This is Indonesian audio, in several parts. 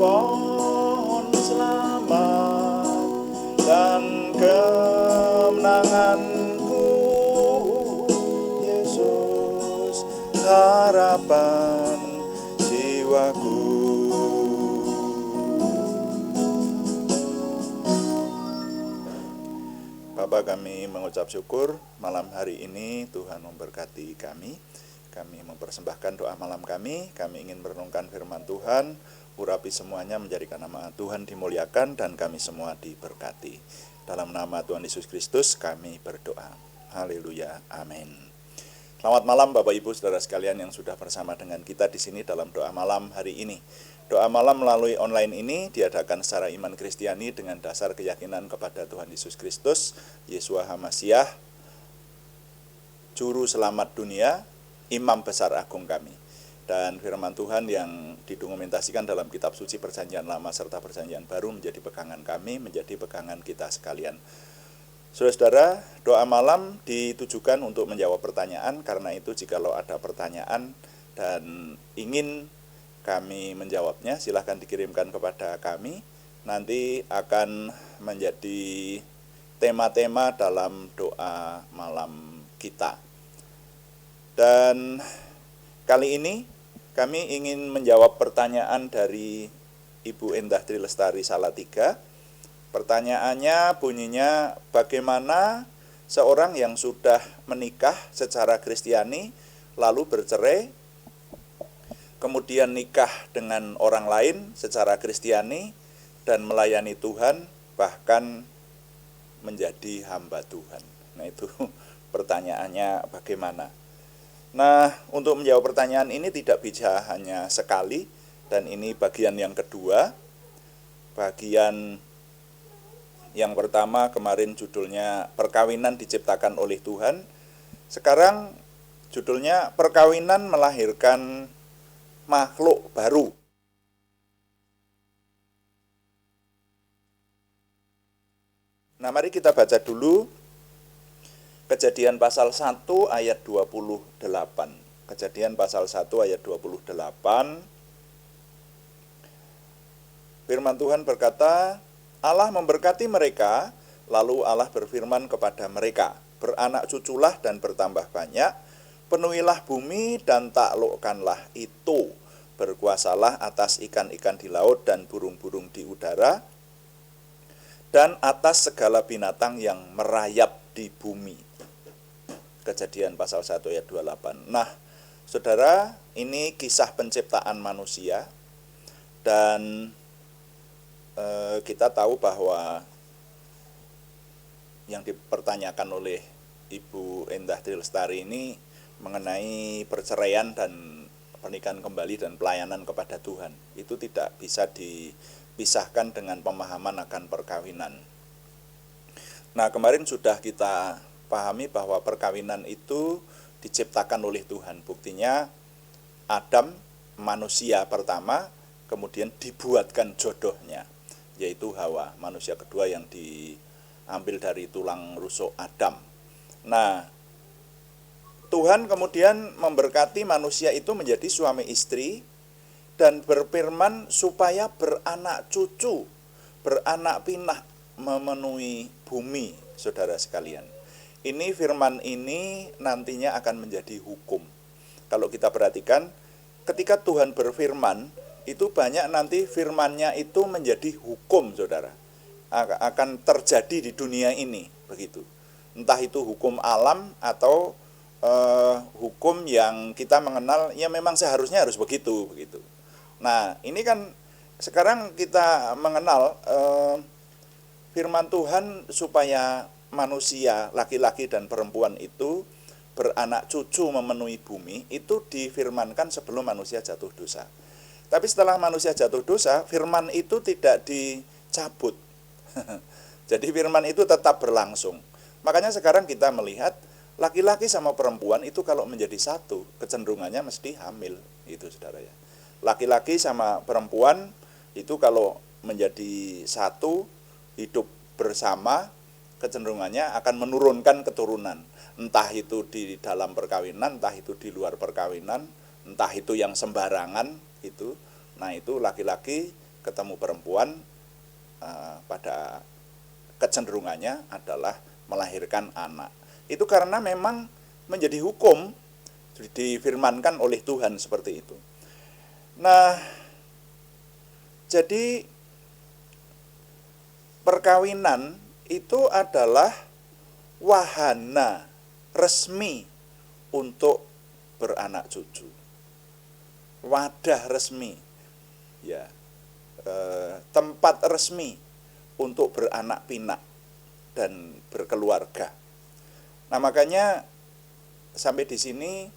pohon selamat dan kemenanganku, Yesus harapan jiwaku. Bapa, kami mengucap syukur malam hari ini Tuhan memberkati kami. Kami mempersembahkan doa malam kami ingin merenungkan firman Tuhan, urapi semuanya menjadikan nama Tuhan dimuliakan dan kami semua diberkati. Dalam nama Tuhan Yesus Kristus kami berdoa. Haleluya, amin. Selamat malam Bapak Ibu Saudara sekalian yang sudah bersama dengan kita di sini dalam doa malam hari ini. Doa malam melalui online ini diadakan secara iman Kristiani dengan dasar keyakinan kepada Tuhan Yesus Kristus, Yeshua HaMasyiah, Juru Selamat dunia, Imam Besar Agung kami. Dan firman Tuhan yang didokumentasikan dalam kitab suci Perjanjian Lama serta Perjanjian Baru menjadi pegangan kami, menjadi pegangan kita sekalian. Saudara-saudara, doa malam ditujukan untuk menjawab pertanyaan. Karena itu jikalau ada pertanyaan dan ingin kami menjawabnya, silahkan dikirimkan kepada kami. Nanti akan menjadi tema-tema dalam doa malam kita. Dan kali ini kami ingin menjawab pertanyaan dari Ibu Endah Trilestari Salatiga. Pertanyaannya bunyinya, bagaimana seorang yang sudah menikah secara Kristiani lalu bercerai, kemudian nikah dengan orang lain secara Kristiani dan melayani Tuhan, bahkan menjadi hamba Tuhan. Nah, itu pertanyaannya bagaimana. Nah, untuk menjawab pertanyaan ini tidak bisa hanya sekali, dan ini bagian yang kedua. Bagian yang pertama kemarin judulnya Perkawinan Diciptakan oleh Tuhan. Sekarang judulnya Perkawinan Melahirkan Makhluk Baru. Nah, mari kita baca dulu Kejadian pasal 1 ayat 28. Kejadian pasal 1 ayat 28. Firman Tuhan berkata, Allah memberkati mereka, lalu Allah berfirman kepada mereka, beranak cuculah dan bertambah banyak, penuhilah bumi dan taklukkanlah itu, berkuasalah atas ikan-ikan di laut dan burung-burung di udara, dan atas segala binatang yang merayap di bumi. Kejadian pasal 1 ayat 28. Nah, saudara, ini kisah penciptaan manusia. Dan kita tahu bahwa yang dipertanyakan oleh Ibu Endah Trilestari ini mengenai perceraian dan pernikahan kembali dan pelayanan kepada Tuhan. Itu tidak bisa dipisahkan dengan pemahaman akan perkawinan. Nah, kemarin sudah kita pahami bahwa perkawinan itu diciptakan oleh Tuhan. Buktinya Adam, manusia pertama, kemudian dibuatkan jodohnya, yaitu Hawa, manusia kedua yang diambil dari tulang rusuk Adam. Nah, Tuhan kemudian memberkati manusia itu menjadi suami istri dan berfirman supaya beranak cucu, beranak pinak, memenuhi bumi, saudara sekalian. Ini firman ini nantinya akan menjadi hukum. Kalau kita perhatikan, ketika Tuhan berfirman, itu banyak nanti firman-Nya itu menjadi hukum, saudara. Akan terjadi di dunia ini, begitu. Entah itu hukum alam atau hukum yang kita mengenal, ya memang seharusnya harus begitu. Nah, ini kan sekarang kita mengenal firman Tuhan supaya manusia, laki-laki dan perempuan itu beranak cucu memenuhi bumi, itu difirmankan sebelum manusia jatuh dosa. Tapi setelah manusia jatuh dosa, firman itu tidak dicabut. Jadi firman itu tetap berlangsung. Makanya sekarang kita melihat laki-laki sama perempuan itu kalau menjadi satu, kecenderungannya mesti hamil, itu saudara ya. Laki-laki sama perempuan itu kalau menjadi satu, hidup bersama, kecenderungannya akan menurunkan keturunan. Entah itu di dalam perkawinan, entah itu di luar perkawinan, entah itu yang sembarangan itu. Nah, itu laki-laki ketemu perempuan pada kecenderungannya adalah melahirkan anak. Itu karena memang menjadi hukum, difirmankan oleh Tuhan seperti itu. Nah, jadi perkawinan itu adalah wahana resmi untuk beranak cucu, wadah resmi, ya, tempat resmi untuk beranak pinak dan berkeluarga. Nah, makanya sampai di sini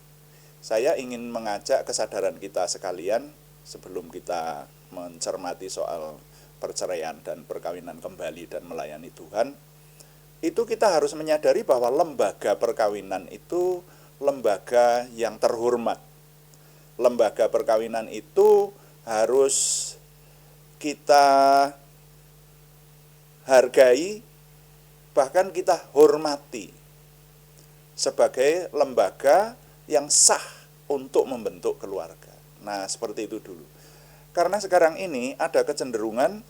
saya ingin mengajak kesadaran kita sekalian sebelum kita mencermati soal perceraian dan perkawinan kembali dan melayani Tuhan. Itu kita harus menyadari bahwa lembaga perkawinan itu lembaga yang terhormat. Lembaga perkawinan itu harus kita hargai, bahkan kita hormati sebagai lembaga yang sah untuk membentuk keluarga. Nah, seperti itu dulu. Karena sekarang ini ada kecenderungan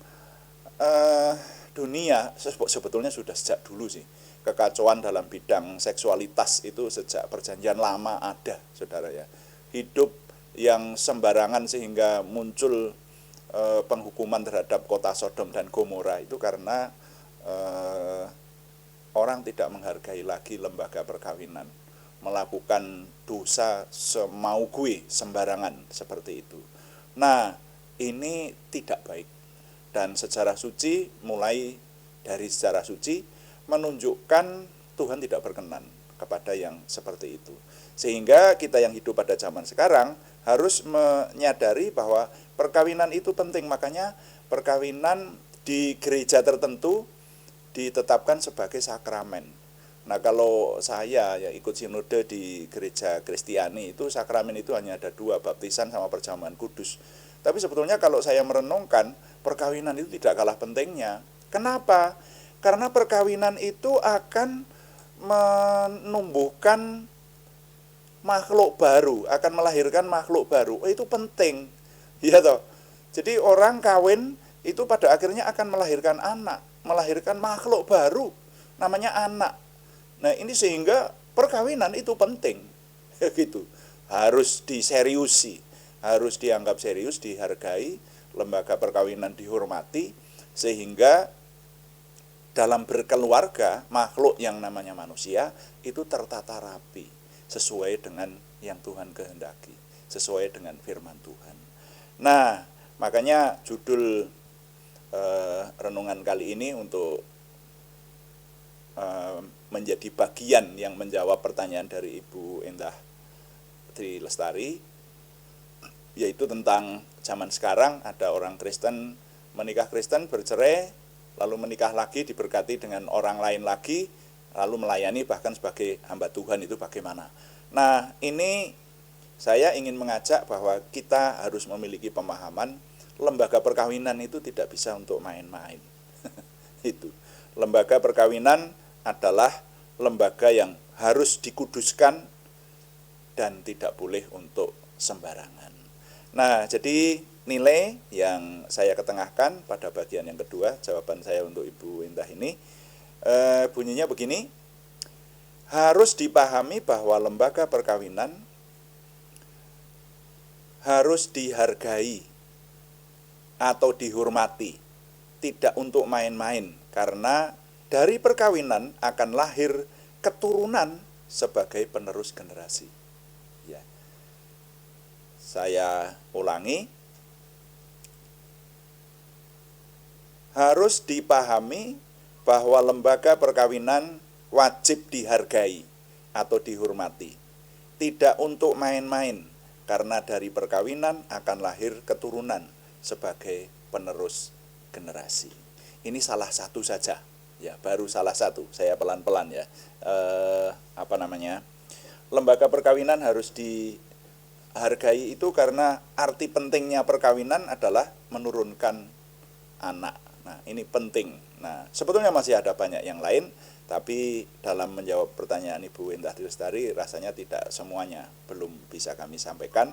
dunia, sebetulnya sudah sejak dulu sih, kekacauan dalam bidang seksualitas itu sejak perjanjian lama ada, saudara ya. Hidup yang sembarangan sehingga muncul penghukuman terhadap kota Sodom dan Gomora itu karena orang tidak menghargai lagi lembaga perkawinan, melakukan dosa semau gue, sembarangan seperti itu. Nah, ini tidak baik. Dan sejarah suci, mulai dari sejarah suci, menunjukkan Tuhan tidak berkenan kepada yang seperti itu. Sehingga kita yang hidup pada zaman sekarang harus menyadari bahwa perkawinan itu penting. Makanya perkawinan di gereja tertentu ditetapkan sebagai sakramen. Nah, kalau saya ya ikut sinode di gereja Kristiani, itu sakramen itu hanya ada 2, baptisan sama perjamuan kudus. Tapi sebetulnya kalau saya merenungkan, perkawinan itu tidak kalah pentingnya. Kenapa? Karena perkawinan itu akan menumbuhkan makhluk baru, akan melahirkan makhluk baru. Itu penting. Ya toh. Jadi orang kawin itu pada akhirnya akan melahirkan anak, melahirkan makhluk baru, namanya anak. Nah, ini sehingga perkawinan itu penting. Gitu. Harus diseriusi, harus dianggap serius, dihargai, lembaga perkawinan dihormati, sehingga dalam berkeluarga makhluk yang namanya manusia itu tertata rapi sesuai dengan yang Tuhan kehendaki, sesuai dengan firman Tuhan. Nah, makanya judul renungan kali ini untuk menjadi bagian yang menjawab pertanyaan dari Ibu Endah Tri Lestari, yaitu tentang zaman sekarang ada orang Kristen menikah Kristen, bercerai, lalu menikah lagi, diberkati dengan orang lain lagi, lalu melayani bahkan sebagai hamba Tuhan, itu bagaimana. Nah, ini saya ingin mengajak bahwa kita harus memiliki pemahaman lembaga perkawinan itu tidak bisa untuk main-main. Itu. Lembaga perkawinan adalah lembaga yang harus dikuduskan dan tidak boleh untuk sembarangan. Nah, jadi nilai yang saya ketengahkan pada bagian yang kedua, jawaban saya untuk Ibu Indah ini, bunyinya begini: harus dipahami bahwa lembaga perkawinan harus dihargai atau dihormati, tidak untuk main-main, karena dari perkawinan akan lahir keturunan sebagai penerus generasi. Ya. Saya ulangi, harus dipahami bahwa lembaga perkawinan wajib dihargai atau dihormati, tidak untuk main-main, karena dari perkawinan akan lahir keturunan sebagai penerus generasi. Ini salah satu saja, ya, baru salah satu. Saya pelan-pelan ya. Lembaga perkawinan harus dihargai itu karena arti pentingnya perkawinan adalah menurunkan anak. Nah, ini penting. Nah, sebetulnya masih ada banyak yang lain, tapi dalam menjawab pertanyaan Ibu Endah Tri Lestari, rasanya tidak semuanya belum bisa kami sampaikan.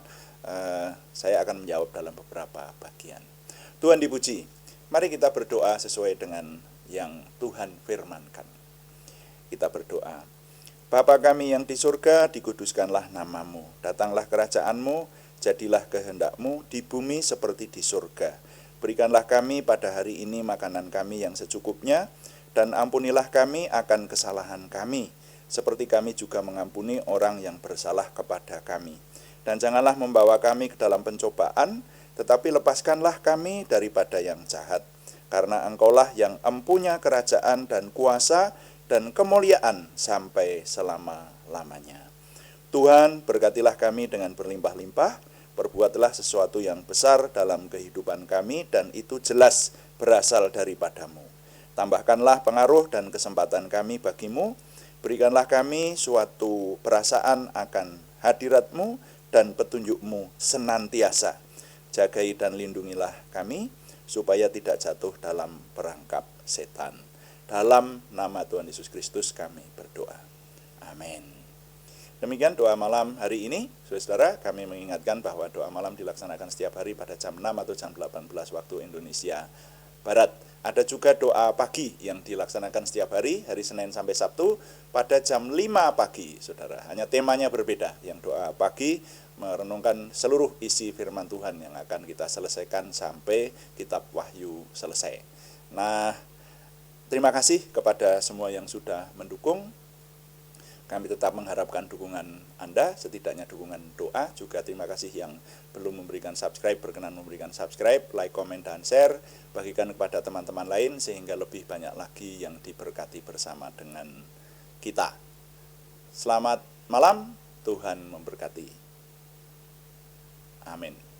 Saya akan menjawab dalam beberapa bagian. Tuhan dipuji. Mari kita berdoa sesuai dengan yang Tuhan firmankan. Kita berdoa. Bapa kami yang di surga, dikuduskanlah namamu. Datanglah kerajaanmu, jadilah kehendakmu di bumi seperti di surga. Berikanlah kami pada hari ini makanan kami yang secukupnya, dan ampunilah kami akan kesalahan kami, seperti kami juga mengampuni orang yang bersalah kepada kami. Dan janganlah membawa kami ke dalam pencobaan, tetapi lepaskanlah kami daripada yang jahat. Karena Engkaulah yang empunya kerajaan dan kuasa dan kemuliaan sampai selama-lamanya. Tuhan, berkatilah kami dengan berlimpah-limpah, perbuatlah sesuatu yang besar dalam kehidupan kami, dan itu jelas berasal daripadamu. Tambahkanlah pengaruh dan kesempatan kami bagimu, berikanlah kami suatu perasaan akan hadiratmu dan petunjukmu senantiasa. Jagai dan lindungilah kami, supaya tidak jatuh dalam perangkap setan. Dalam nama Tuhan Yesus Kristus kami berdoa. Amin. Demikian doa malam hari ini. Saudara, kami mengingatkan bahwa doa malam dilaksanakan setiap hari pada jam 6 atau jam 18 waktu Indonesia Barat. Ada juga doa pagi yang dilaksanakan setiap hari Senin sampai Sabtu pada jam 5 pagi, saudara. Hanya temanya berbeda. Yang doa pagi merenungkan seluruh isi firman Tuhan yang akan kita selesaikan sampai kitab Wahyu selesai. Nah, terima kasih kepada semua yang sudah mendukung. Kami tetap mengharapkan dukungan Anda, setidaknya dukungan doa. Juga terima kasih yang belum memberikan subscribe, berkenan memberikan subscribe, like, komen, dan share. Bagikan kepada teman-teman lain sehingga lebih banyak lagi yang diberkati bersama dengan kita. Selamat malam, Tuhan memberkati. Amin.